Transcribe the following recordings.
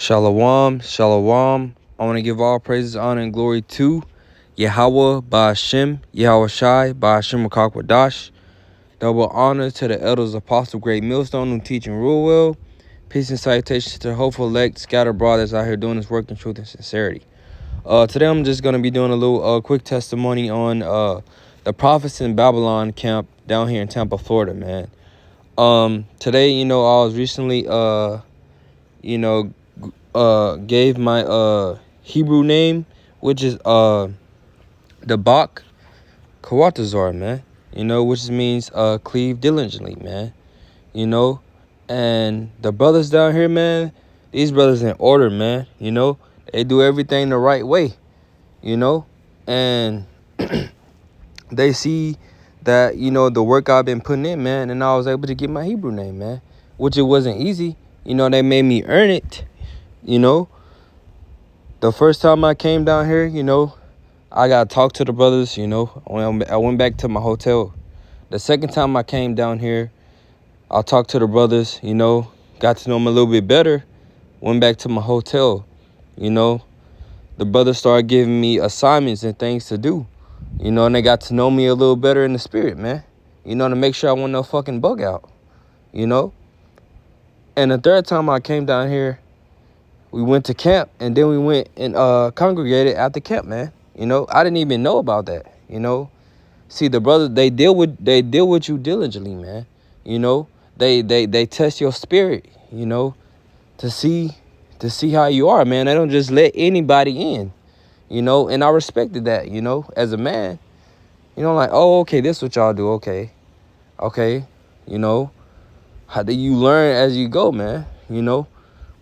Shalom, shalom. I want to give all praises, honor, and glory to Yahweh, Ba'ashem, Yahweh Shai, Ba'ashem Wadash. Double honor to the elders, apostle, great millstone, who teach and rule well. Peace and salutations to the hopeful elect, scattered brothers out here doing this work in truth and sincerity. Today I'm just going to be doing a little quick testimony on the prophets in Babylon camp down here in Tampa, Florida, man. Today, I was recently, gave my Hebrew name, which is the Bach Kawatazar, man. Which means cleave diligently, man. And the brothers down here, man, these brothers in order, man. They do everything the right way, and they see that, the work I've been putting in, man, and I was able to get my Hebrew name, man, which it wasn't easy. They made me earn it. The first time I came down here, I got to talk to the brothers, I went back to my hotel. The second time I came down here, I talked to the brothers, got to know them a little bit better, went back to my hotel, The brothers started giving me assignments and things to do, and they got to know me a little better in the spirit, man, to make sure I wasn't no fucking bug out, And the third time I came down here, we went to camp, and then we went and congregated at the camp, man. I didn't even know about that. See, the brothers, they deal with you diligently, man. They test your spirit, to see how you are, man. They don't just let anybody in, And I respected that, as a man. Like, oh, okay, this is what y'all do, okay, How do you learn as you go, man?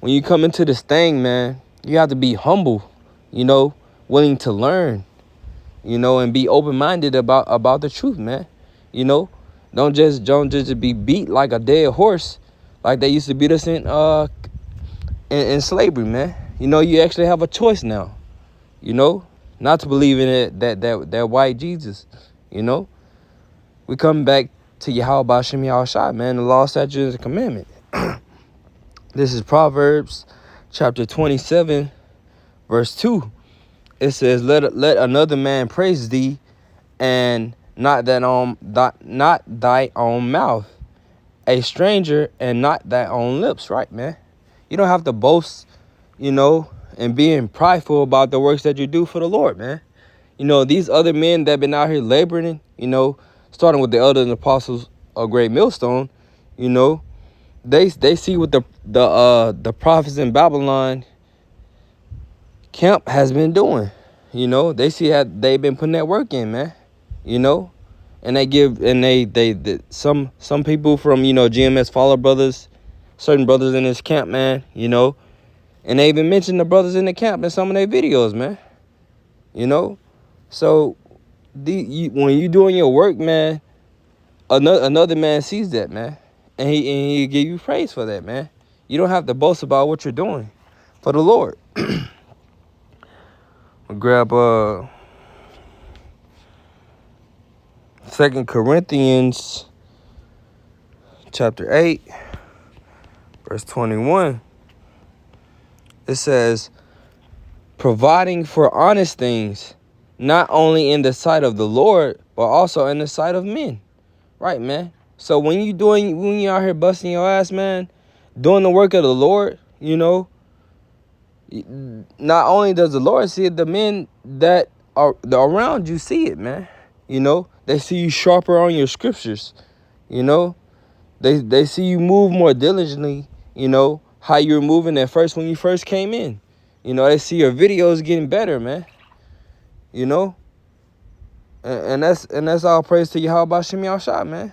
When you come into this thing, man, you have to be humble, willing to learn, and be open-minded about the truth, man. Don't just be beat like a dead horse, like they used to beat us in slavery, man. You actually have a choice now, not to believe in it, that white Jesus, We come back to Yahweh Ba'ashem Yahweh Shai, man, the law, statutes, and commandment. This is Proverbs chapter 27, verse 2. It says, let another man praise thee, and not thy own mouth, a stranger, and not thy own lips, right, man? You don't have to boast, and being prideful about the works that you do for the Lord, man. These other men that been out here laboring, starting with the elders and apostles of Great Millstone, they see what the prophets in Babylon camp has been doing. They see how they've been putting that work in, man. And some people from GMS Follow Brothers, certain brothers in this camp, man, and they even mentioned the brothers in the camp in some of their videos, man. So when you doing your work, man, another man sees that, man. And he give you praise for that, man. You don't have to boast about what you're doing for the Lord. I'll grab 2 Corinthians chapter 8, verse 21. It says, providing for honest things, not only in the sight of the Lord, but also in the sight of men. Right, man? So when you out here busting your ass, man, doing the work of the Lord, not only does the Lord see it, the men that are around you see it, man. They see you sharper on your scriptures. They see you move more diligently, how you were moving at first when you first came in. They see your videos getting better, man. And that's all praise to Yahweh Ba'ashem Yahweh Shai, man.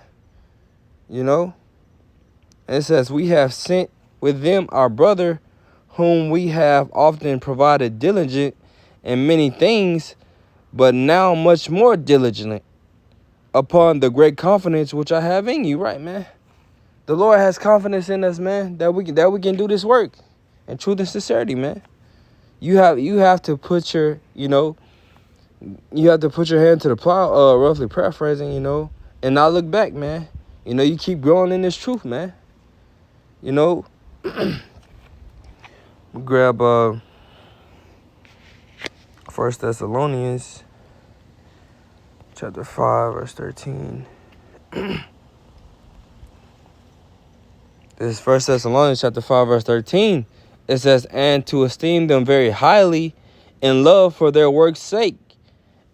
And it says, we have sent with them our brother, whom we have often provided diligent in many things, but now much more diligent upon the great confidence which I have in you, right, man? The Lord has confidence in us, man, that we can do this work in truth and sincerity, man. You have to put your, you have to put your hand to the plow, roughly paraphrasing, and not look back, man. You keep growing in this truth, man. I'm grab 1 Thessalonians chapter 5, verse 13. This is 1 Thessalonians chapter 5, verse 13. It says, and to esteem them very highly in love for their work's sake,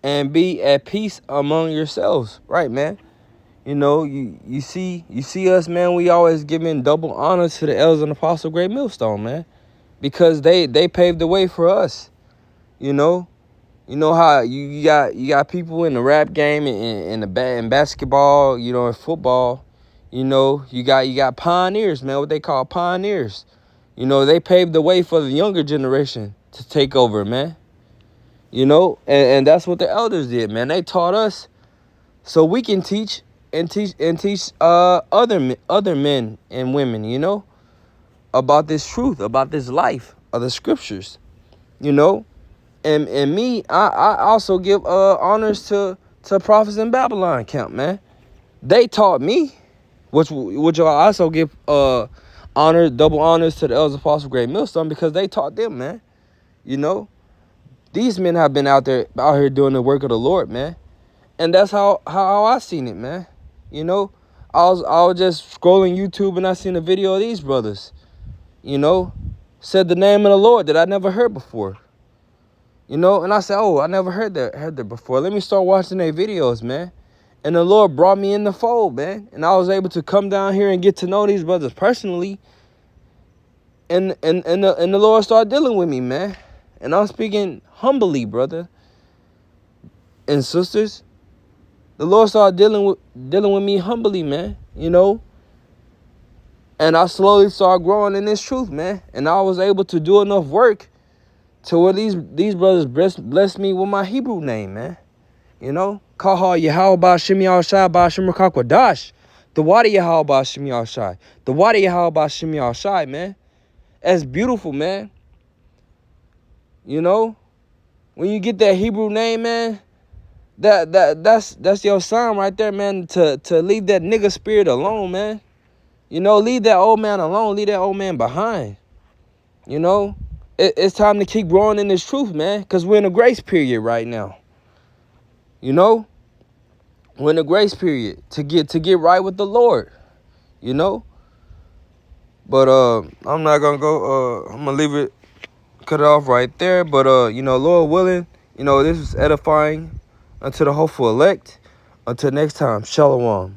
and be at peace among yourselves. Right, man. You know, you see us, man, we always giving double honor to the elders and apostle Great Millstone, man. Because they paved the way for us. You know how you got people in the rap game and in basketball, you know, in football. You know, you got pioneers, man, what they call pioneers. You know, they paved the way for the younger generation to take over, man. You know, and that's what the elders did, man. They taught us so we can teach other men and women, you know, about this truth, about this life of the scriptures, you know. And me, I also give honors to prophets in Babylon camp, man. They taught me, which I also give double honors to the elders apostles Great Millstone, because they taught them, man. You know, these men have been out here doing the work of the Lord, man. And that's how I seen it, man. You know, I was just scrolling YouTube and I seen a video of these brothers, you know, said the name of the Lord that I never heard before. You know, and I said, oh, I never heard that before. Let me start watching their videos, man. And the Lord brought me in the fold, man. And I was able to come down here and get to know these brothers personally. And the Lord started dealing with me, man. And I'm speaking humbly, brother and sisters. The Lord started dealing with me humbly, man. You know. And I slowly started growing in this truth, man. And I was able to do enough work to where these brothers blessed me with my Hebrew name, man. You know? Kaha Yahweh Shem Yahushai Ba'Shem Rakakwadash. The Wadi Yahweh Shem Yahushai. The Wadi Yahweh Shem Yahushai, man. That's beautiful, man. You know? When you get that Hebrew name, man, that's your sign right there, man, to leave that nigga spirit alone, man. You know, leave that old man alone. Leave that old man behind. You know? It's time to keep growing in this truth, man, because we're in a grace period right now. You know? We're in a grace period to get right with the Lord. You know? But I'm not gonna go I'm gonna leave it, cut it off right there. But you know, Lord willing, you know, this is edifying unto the hopeful elect. Until next time, Shalom.